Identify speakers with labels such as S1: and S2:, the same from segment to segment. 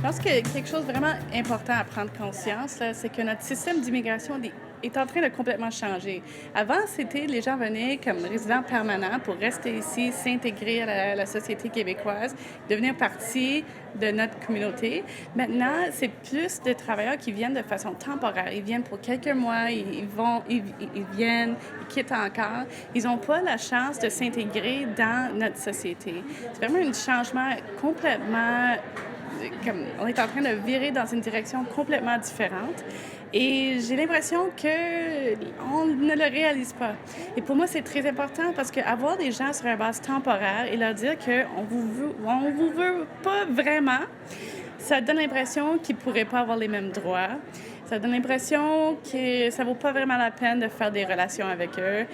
S1: pense que quelque chose de vraiment important à prendre conscience, là, c'est que notre système d'immigration est en train de complètement changer. Avant, c'était les gens venaient comme résidents permanents pour rester ici, s'intégrer à la société québécoise, devenir partie de notre communauté. Maintenant, c'est plus de travailleurs qui viennent de façon temporaire. Ils viennent pour quelques mois, ils viennent, ils quittent encore. Ils n'ont pas la chance de s'intégrer dans notre société. C'est vraiment un changement complètement comme on est en train de virer dans une direction complètement différente. Et j'ai l'impression qu'on ne le réalise pas. Et pour moi, c'est très important parce qu'avoir des gens sur une base temporaire et leur dire qu'on vous veut pas vraiment, ça donne l'impression qu'ils ne pourraient pas avoir les mêmes droits. Ça donne l'impression que ça vaut pas vraiment la peine de faire des relations avec eux,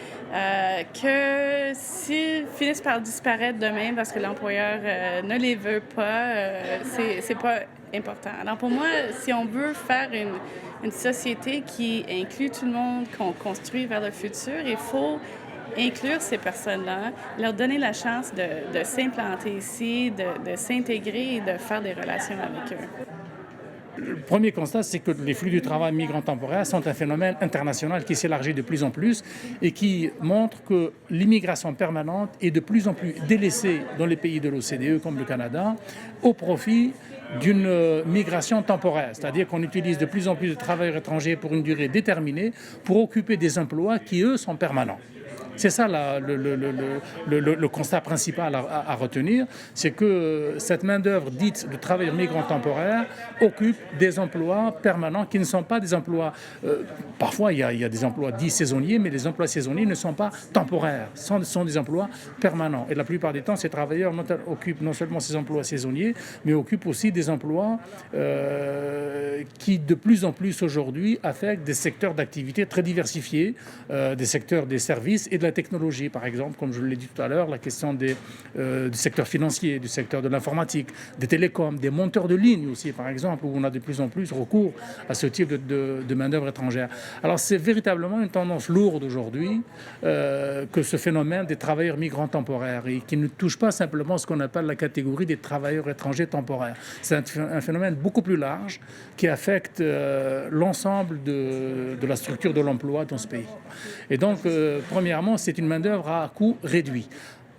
S1: que s'ils finissent par disparaître demain parce que l'employeur ne les veut pas, c'est pas important. Alors pour moi, si on veut faire une société qui inclut tout le monde, qu'on construit vers le futur, il faut inclure ces personnes-là, leur donner la chance de s'implanter ici, de s'intégrer et de faire des relations avec eux.
S2: Le premier constat, c'est que les flux du travail migrant temporaire sont un phénomène international qui s'élargit de plus en plus et qui montre que l'immigration permanente est de plus en plus délaissée dans les pays de l'OCDE comme le Canada au profit d'une migration temporaire, c'est-à-dire qu'on utilise de plus en plus de travailleurs étrangers pour une durée déterminée pour occuper des emplois qui, eux, sont permanents. C'est ça le constat principal à retenir, c'est que cette main-d'œuvre dite de travailleurs migrants temporaires occupe des emplois permanents qui ne sont pas des emplois. Parfois, il y a des emplois dits saisonniers, mais les emplois saisonniers ne sont pas temporaires, ce sont des emplois permanents. Et la plupart du temps, ces travailleurs occupent non seulement ces emplois saisonniers, mais occupent aussi des emplois qui, de plus en plus aujourd'hui, affectent des secteurs d'activité très diversifiés, des secteurs des services et de la technologie, par exemple, comme je l'ai dit tout à l'heure, la question du secteur financier, du secteur de l'informatique, des télécoms, des monteurs de ligne aussi, par exemple, où on a de plus en plus recours à ce type de main-d'œuvre étrangère. Alors, c'est véritablement une tendance lourde aujourd'hui que ce phénomène des travailleurs migrants temporaires et qui ne touche pas simplement ce qu'on appelle la catégorie des travailleurs étrangers temporaires. C'est un phénomène beaucoup plus large qui affecte l'ensemble de la structure de l'emploi dans ce pays. Et donc, premièrement, c'est une main-d'œuvre à coût réduit.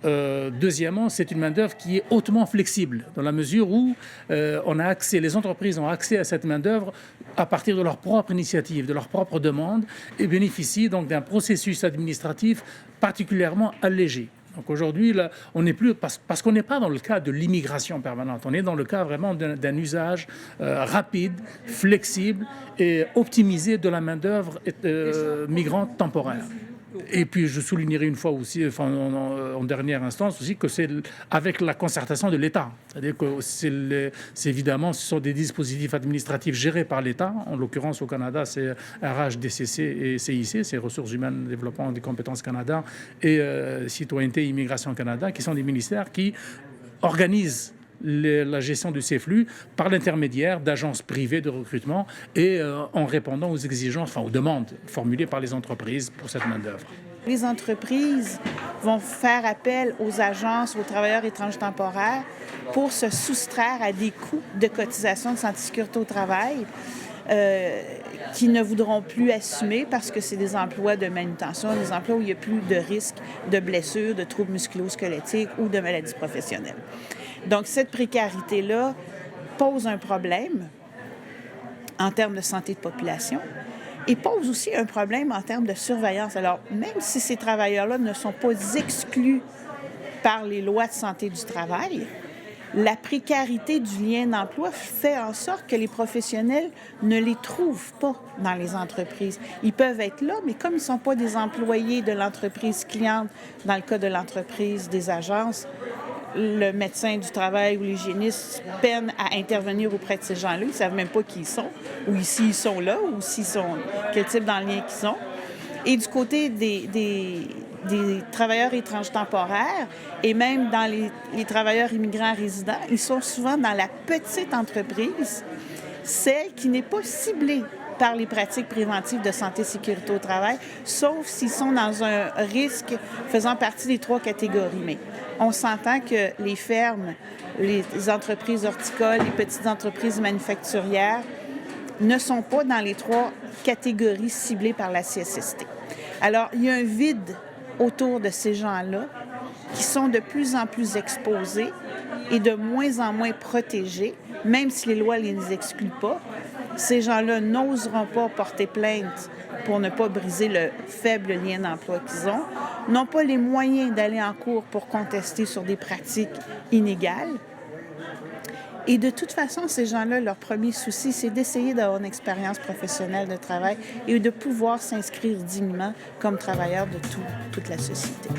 S2: Deuxièmement, c'est une main-d'œuvre qui est hautement flexible, dans la mesure où les entreprises ont accès à cette main-d'œuvre à partir de leur propre initiative, de leur propre demande, et bénéficient donc d'un processus administratif particulièrement allégé. Donc aujourd'hui, là, on n'est plus parce qu'on n'est pas dans le cas de l'immigration permanente, on est dans le cas vraiment d'un usage rapide, flexible et optimisé de la main-d'œuvre migrante temporaire. Et puis je soulignerai une fois aussi, en dernière instance aussi, que c'est avec la concertation de l'État. C'est-à-dire que évidemment, ce sont des dispositifs administratifs gérés par l'État. En l'occurrence, au Canada, c'est RH, DCC et CIC, c'est Ressources humaines, Développement des compétences Canada et Citoyenneté et Immigration Canada, qui sont des ministères qui organisent la gestion de ces flux par l'intermédiaire d'agences privées de recrutement et en répondant aux exigences, aux demandes formulées par les entreprises pour cette main-d'œuvre.
S3: Les entreprises vont faire appel aux agences, aux travailleurs étrangers temporaires pour se soustraire à des coûts de cotisation de santé sécurité au travail qui ne voudront plus assumer parce que c'est des emplois de manutention, des emplois où il y a plus de risques de blessures, de troubles musculo-squelettiques ou de maladies professionnelles. Donc, cette précarité-là pose un problème en termes de santé de population et pose aussi un problème en termes de surveillance. Alors, même si ces travailleurs-là ne sont pas exclus par les lois de santé du travail, la précarité du lien d'emploi fait en sorte que les professionnels ne les trouvent pas dans les entreprises. Ils peuvent être là, mais comme ils ne sont pas des employés de l'entreprise cliente, dans le cas de l'entreprise des agences, le médecin du travail ou l'hygiéniste peinent à intervenir auprès de ces gens-là. Ils ne savent même pas qui ils sont, ou s'ils sont là, ou quel type d'enlien qu'ils sont. Et du côté des travailleurs étrangers temporaires et même dans les travailleurs immigrants résidents, ils sont souvent dans la petite entreprise, celle qui n'est pas ciblée par les pratiques préventives de santé-sécurité au travail, sauf s'ils sont dans un risque faisant partie des 3 catégories. Mais on s'entend que les fermes, les entreprises horticoles, les petites entreprises manufacturières ne sont pas dans les 3 catégories ciblées par la CSST. Alors, il y a un vide autour de ces gens-là qui sont de plus en plus exposés et de moins en moins protégés, même si les lois ne les excluent pas. Ces gens-là n'oseront pas porter plainte pour ne pas briser le faible lien d'emploi qu'ils ont, n'ont pas les moyens d'aller en cours pour contester sur des pratiques inégales. Et de toute façon, ces gens-là, leur premier souci, c'est d'essayer d'avoir une expérience professionnelle de travail et de pouvoir s'inscrire dignement comme travailleurs de toute la société.